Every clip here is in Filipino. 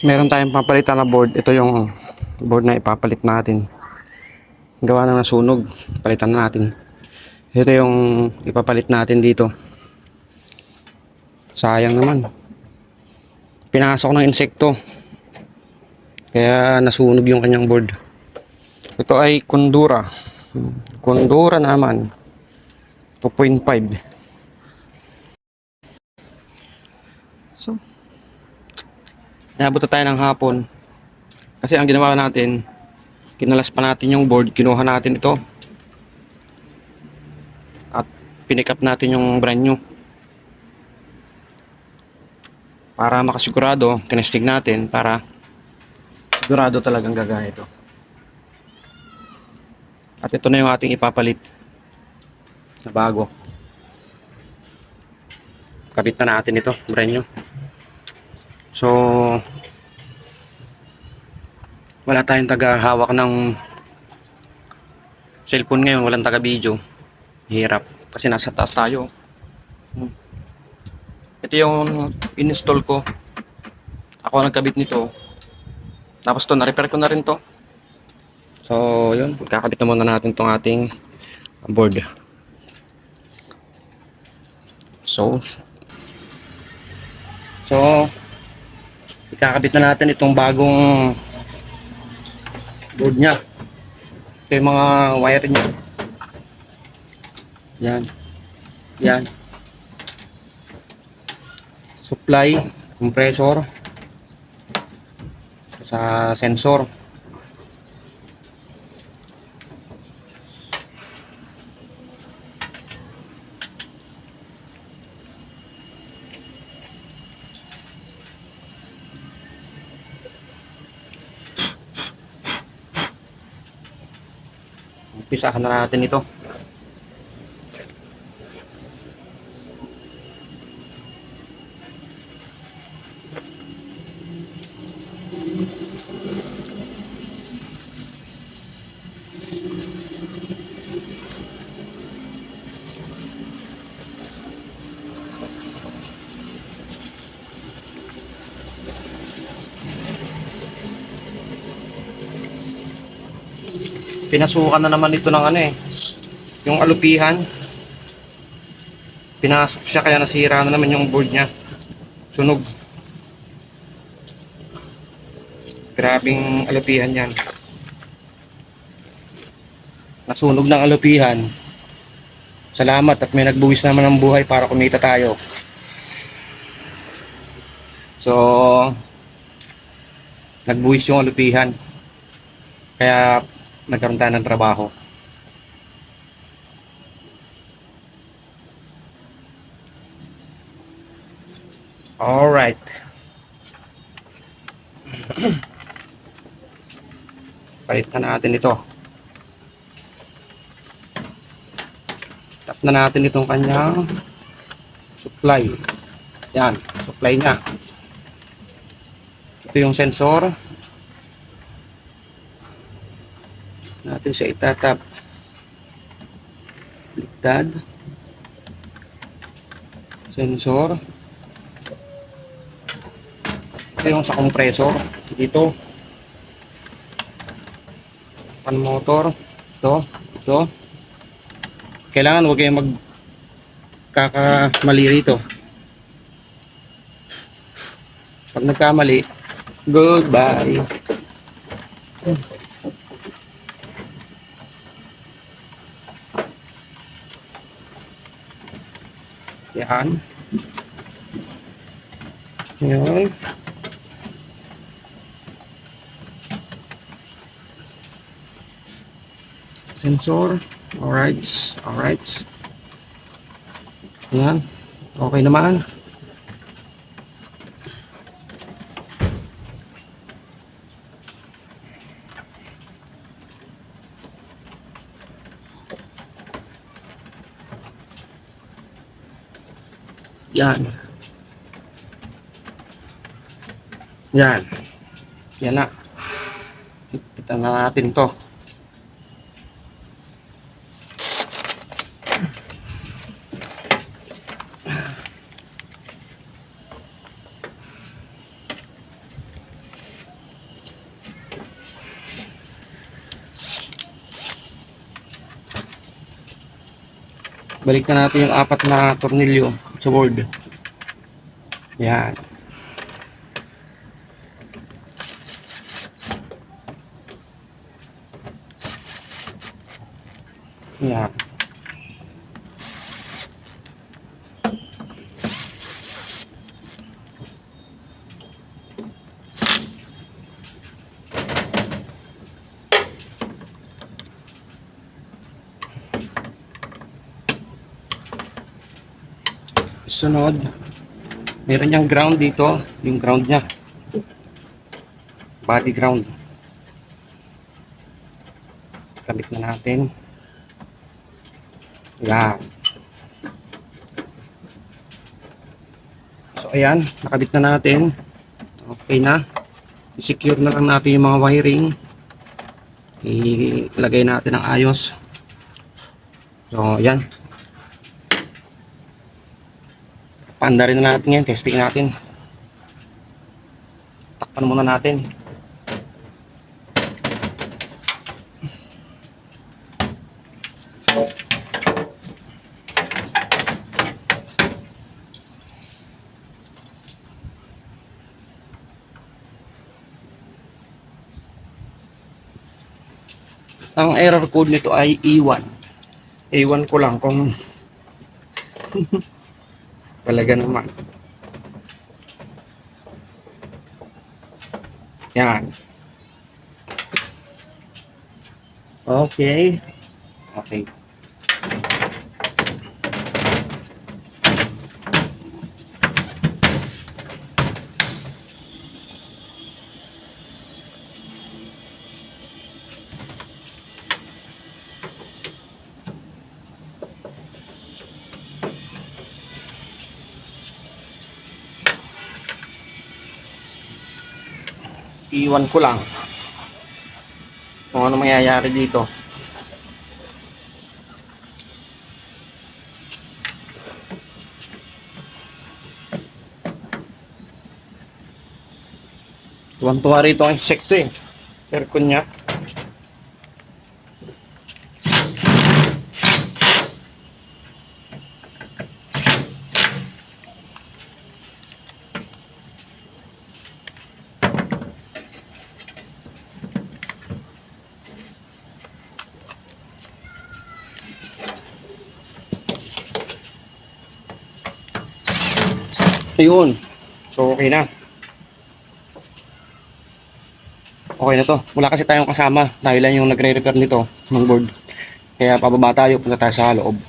Meron tayong papalitan na board. Ito yung board na ipapalit natin. Gawa na nasunog. Palitan na natin. Ito yung ipapalit natin dito. Sayang naman. Pinasok ng insekto. Kaya nasunog yung kanyang board. Ito ay Kondura. Kondura naman. 2.5. So, nabuta tayo ng hapon. Kasi ang ginawa natin, kinalas pa natin yung board, kinuha natin ito. At pinick up natin yung brand new. Para makasigurado, tinestig natin para sigurado talagang gagaya ito. At ito na yung ating ipapalit na bago. Kabit na natin ito, brand new. So, wala tayong taga-hawak ng cellphone ngayon, walang taga-video. Hirap kasi nasa taas tayo. Ito yung install ko. Ako ang nagkabit nito. Tapos to, na-repair ko na rin to. So, yun, kakabit na muna natin tong ating board. So, ikakabit na natin itong bagong board nya. Ito yung mga wire nya. Yan. Yan. Supply, compressor, sa sensor. Umpisahan na natin ito. Pinasukan na naman ito ng yung alupihan. Pinasok siya kaya nasira na naman yung board nya. Sunog. Grabing alupihan yan. Nasunog ng alupihan. Salamat at may nagbuwis naman ng buhay para kumita tayo. So, nagbuwis yung alupihan. Kaya nagkaroon tayo ng trabaho. Alright. Palit na natin ito. Tap na natin itong kanyang supply. Yan, supply nya. Ito yung sensor. Natin siya itatap. Baliktad. Sensor. Ito yung sa compressor. Dito. Pan motor. Ito. Kailangan huwag kayong magkakamali rito. Pag nagkamali, goodbye. Yan. Yan. Sensor. Alright. Yan. Okay naman. Yan. Yan. Yan na. Kita na natin to. Balik na natin yung 4 na tornilyo sa board. Yan. Yan. Sunod, meron niyang ground dito, yung ground niya, body ground. Kabit na natin. Yan. So ayan, nakabit na natin. Okay na. I-secure na lang natin yung mga wiring. Ilagay natin ng ayos. So ayan. Paanda rin na natin yan. Testing natin. Takpan muna natin. Ang error code nito ay E1. E1 ko lang kung talaga naman. Yan. Okay. Okay. Iwan ko lang kung ano mangyayari dito. Tuwan-tuwa rito ang insekto eh. Aircon niya. Ayun. So, okay na. Okay na to. Wala kasi tayong kasama. Dahil lang yung nagre-repair nito ng board. Kaya pababa tayo. Punta tayo sa loob.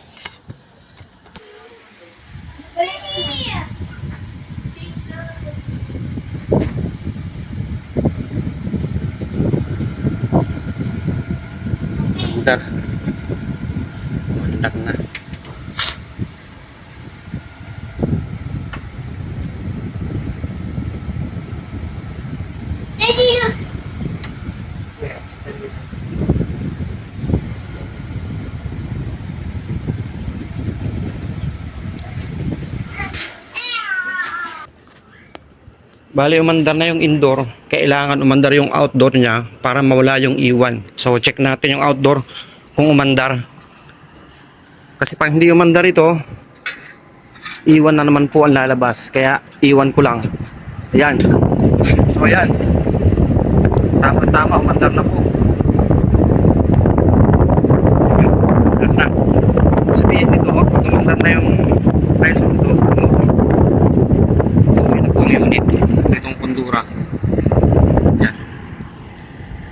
Under. Under na. Bali, umandar na yung indoor. Kailangan umandar yung outdoor niya para mawala yung iwan. So, check natin yung outdoor kung umandar. Kasi pag hindi umandar ito, iwan na naman po ang lalabas. Kaya, iwan ko lang. Ayan. So, ayan. Tama-tama, umandar na po. Ayan na. Sabihin nito, pag umandar na yung preso nito, okay na po ang unit. Itong kundura. Yan.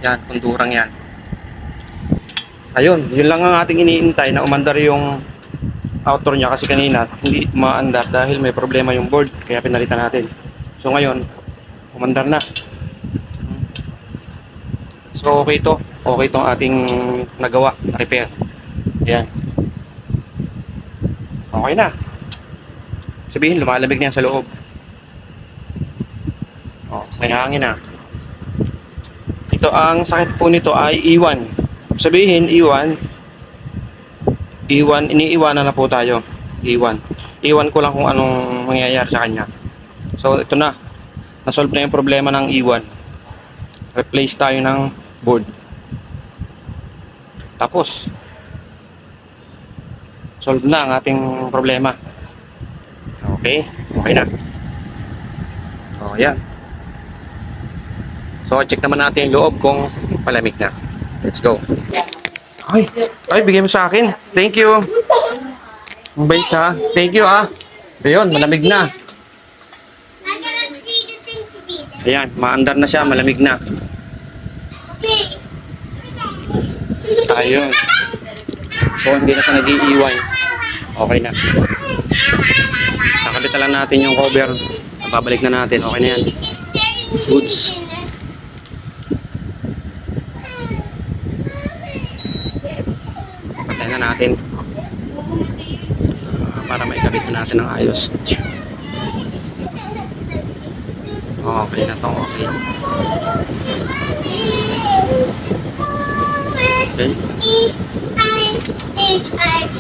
Yan, kundurang yan. Ayun, yun lang ang ating iniintay na umandar yung outdoor niya kasi kanina hindi maandar dahil may problema yung board kaya pinalitan natin. So ngayon, umandar na. So okay to. Okay tong ating nagawa, repair. Yan. Okay na. Sabihin, lumalamig na yan sa loob. Oh, may hangin na. Ito ang sakit po nito ay iwan. Sabihin, iwan, iniiwanan na po tayo. Iwan ko lang kung anong mangyayari sa kanya. So, ito na. Nasolve na yung problema ng iwan. Replace tayo ng board. Tapos, solve na ang ating problema. Okay? Okay na. O, yan. So, check naman natin yung loob kung palamig na. Let's go. Ay, bigay mo sa akin. Thank you. Ang bait ha. Thank you ha. Ayun, malamig na. I'm gonna see the thing to be there. Ayan, maandar na siya, malamig na. Okay. Ayun. So, hindi na siya nag-iiwan. Okay na. Nakabit na lang natin yung cover. Babalik na natin. Okay na yan. Goods. Patay na natin. Para maikabit na natin ng ayos. Okay na to. Okay. Okay. E-I-H-I-G.